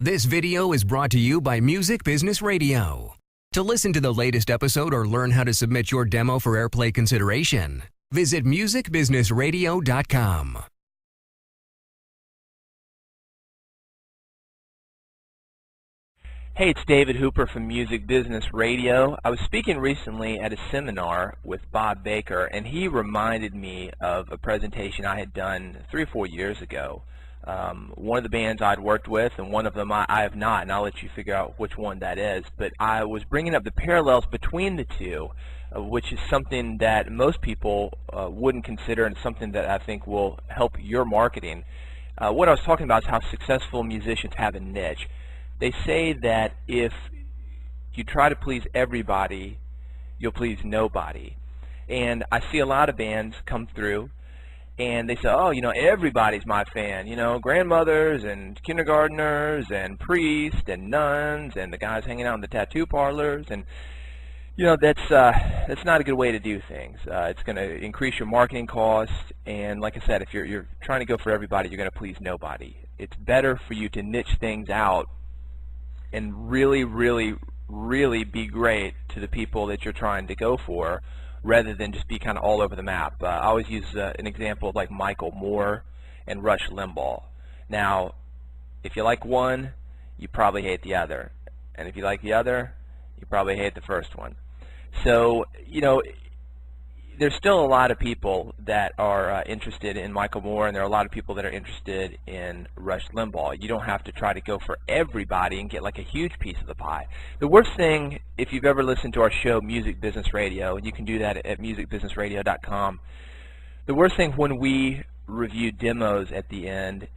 This video is brought to you by Music Business Radio. To listen to the latest episode or learn how to submit your demo for airplay consideration, visit musicbusinessradio.com. Hey, it's David Hooper from Music Business Radio. I was speaking recently at a seminar with Bob Baker, and he reminded me of a presentation I had done 3 or 4 years ago. One of the bands I'd worked with, and one of them I have not, and I'll let you figure out which one that is. But I was bringing up the parallels between the two, which is something that most people wouldn't consider, and something that I think will help your marketing. What I was talking about is how successful musicians have a niche. They say that if you try to please everybody, you'll please nobody. And I see a lot of bands come through, and they say, oh, you know, everybody's my fan. You know, grandmothers and kindergartners and priests and nuns and the guys hanging out in the tattoo parlors. And, you know, that's not a good way to do things. It's going to increase your marketing costs. And like I said, if you're trying to go for everybody, you're going to please nobody. It's better for you to niche things out and really, really, really be great to the people that you're trying to go for, rather than just be kind of all over the map. I always use an example of like Michael Moore and Rush Limbaugh. Now, if you like one, you probably hate the other. And if you like the other, you probably hate the first one. So, you know, there's still a lot of people that are interested in Michael Moore, and there are a lot of people that are interested in Rush Limbaugh. You don't have to try to go for everybody and get like a huge piece of the pie. The worst thing, if you've ever listened to our show, Music Business Radio, and you can do that at musicbusinessradio.com, the worst thing when we review demos at the end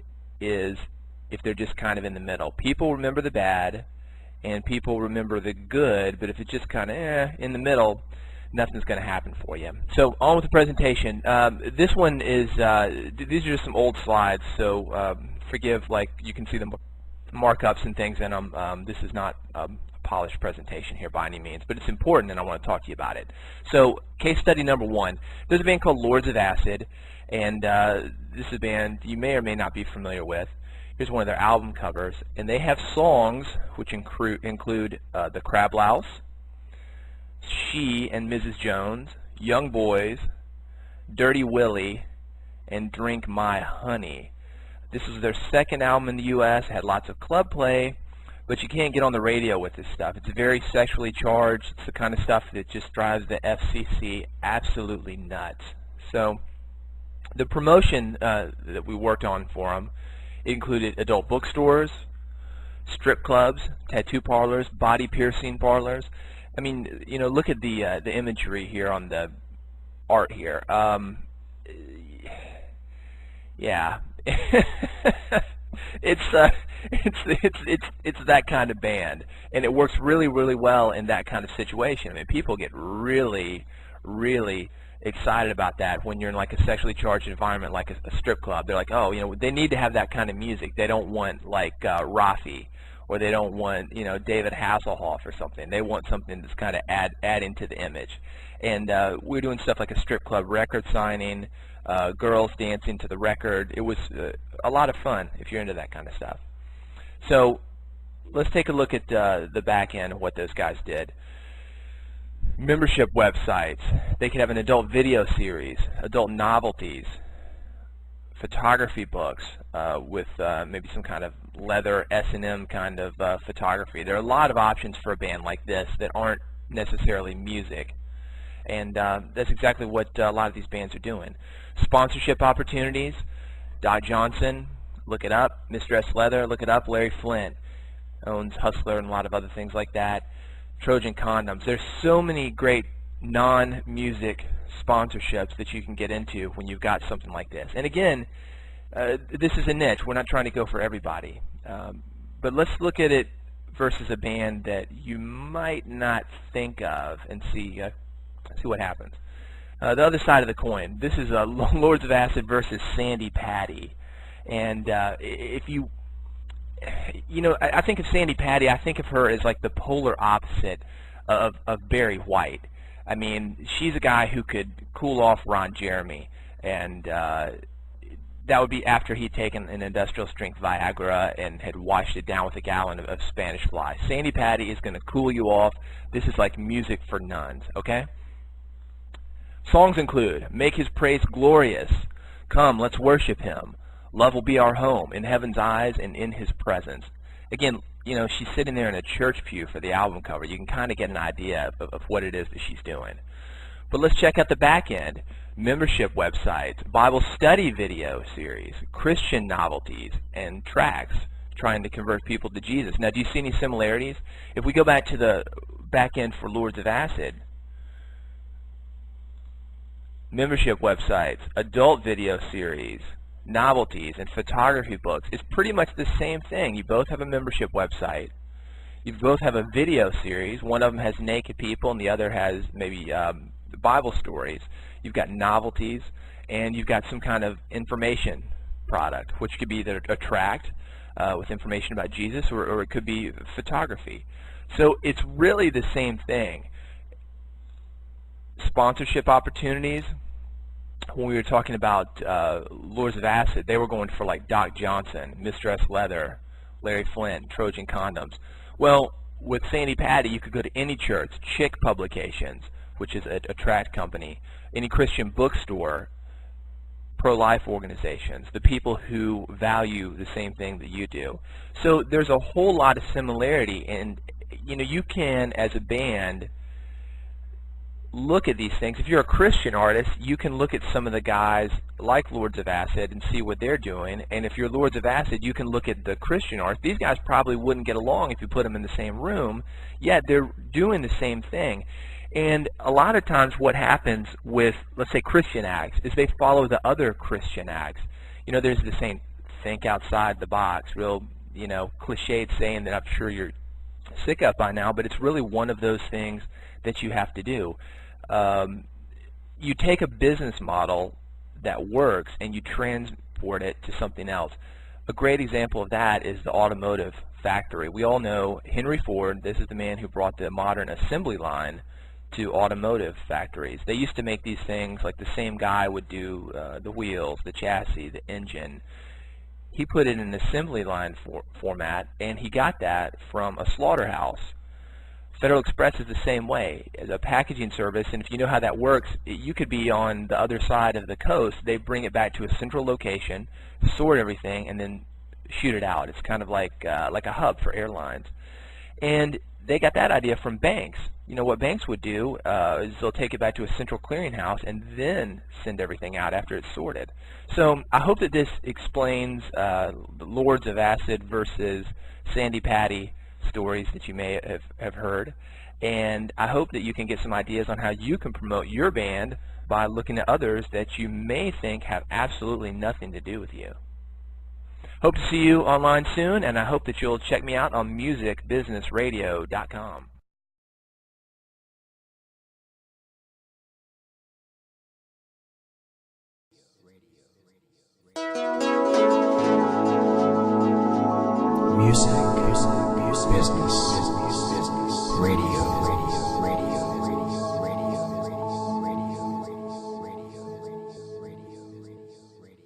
is if they're just kind of in the middle. People remember the bad, and people remember the good, but if it's just kind of in the middle, nothing's going to happen for you. So on with the presentation. This one is, these are just some old slides, so forgive, like, you can see the markups and things in them. This is not a polished presentation here by any means, but it's important, and I want to talk to you about it. So case study number 1. There's a band called Lords of Acid, and this is a band you may or may not be familiar with. Here's one of their album covers, and they have songs which include The Crab Louse, She and Mrs. Jones, Young Boys, Dirty Willie, and Drink My Honey. This was their second album in the U.S., had lots of club play, but you can't get on the radio with this stuff. It's very sexually charged. It's the kind of stuff that just drives the FCC absolutely nuts. So the promotion that we worked on for them included adult bookstores, strip clubs, tattoo parlors, body piercing parlors. I mean, you know, look at the imagery here on the art here. Yeah, it's that kind of band, and it works really, really well in that kind of situation. I mean, people get really, really excited about that when you're in like a sexually charged environment, like a strip club. They're like, oh, you know, they need to have that kind of music. They don't want like Rafi, or they don't want, you know, David Hasselhoff or something. They want something that's kind of adding to the image. And we're doing stuff like a strip club record signing, girls dancing to the record. It was a lot of fun if you're into that kind of stuff. So let's take a look at the back end of what those guys did. Membership websites. They could have an adult video series, adult novelties, photography books with maybe some kind of leather S&M kind of photography. There are a lot of options for a band like this that aren't necessarily music, and that's exactly what a lot of these bands are doing. Sponsorship opportunities. Doc Johnson, look it up. Mr. S. Leather, look it up. Larry Flint owns Hustler and a lot of other things like that. Trojan Condoms. There's so many great non-music sponsorships that you can get into when you've got something like this. And again, this is a niche. We're not trying to go for everybody. But let's look at it versus a band that you might not think of and see what happens. The other side of the coin. This is Lords of Acid versus Sandy Patty. And if you know, I think of Sandy Patty, I think of her as like the polar opposite of Barry White. I mean, she's a guy who could cool off Ron Jeremy, and that would be after he'd taken an industrial strength Viagra and had washed it down with a gallon of Spanish fly. Sandy Patty is going to cool you off. This is like music for nuns, okay? Songs include Make His Praise Glorious, Come, Let's Worship Him, Love Will Be Our Home, In Heaven's Eyes and In His Presence. Again, you know, she's sitting there in a church pew for the album cover. You can kind of get an idea of what it is that she's doing. But let's check out the back end. Membership websites, Bible study video series, Christian novelties, and tracks trying to convert people to Jesus. Now, do you see any similarities? If we go back to the back end for Lords of Acid, membership websites, adult video series, novelties, and photography books, it's pretty much the same thing. You both have a membership website. You both have a video series. One of them has naked people and the other has maybe Bible stories. You've got novelties, and you've got some kind of information product, which could be either a tract with information about Jesus, or it could be photography. So it's really the same thing. Sponsorship opportunities. When we were talking about Lords of Acid, they were going for like Doc Johnson, Mistress Leather, Larry Flint, Trojan Condoms. Well, with Sandy Patty, you could go to any church, Chick Publications, which is a tract company, any Christian bookstore, pro-life organizations, the people who value the same thing that you do. So there's a whole lot of similarity, and you know, you can, as a band, look at these things. If you're a Christian artist, you can look at some of the guys like Lords of Acid and see what they're doing, and if you're Lords of Acid, you can look at the Christian artists. These guys probably wouldn't get along if you put them in the same room, yet they're doing the same thing. And a lot of times what happens with, let's say, Christian acts is they follow the other Christian acts. You know, there's this saying, think outside the box, real, you know, cliched saying that I'm sure you're sick of by now, but it's really one of those things that you have to do. You take a business model that works and you transport it to something else. A great example of that is the automotive factory. We all know Henry Ford. This is the man who brought the modern assembly line to automotive factories. They used to make these things like the same guy would do the wheels, the chassis, the engine. He put it in an assembly line format, and he got that from a slaughterhouse. Federal Express is the same way, as a packaging service, and if you know how that works, you could be on the other side of the coast. They bring it back to a central location, sort everything, and then shoot it out. It's kind of like a hub for airlines. And they got that idea from banks. You know, what banks would do is they'll take it back to a central clearinghouse and then send everything out after it's sorted. So I hope that this explains the Lords of Acid versus Sandy Patty stories that you may have heard. And I hope that you can get some ideas on how you can promote your band by looking at others that you may think have absolutely nothing to do with you. Hope to see you online soon, and I hope that you'll check me out on musicbusinessradio.com. Music, business, radio.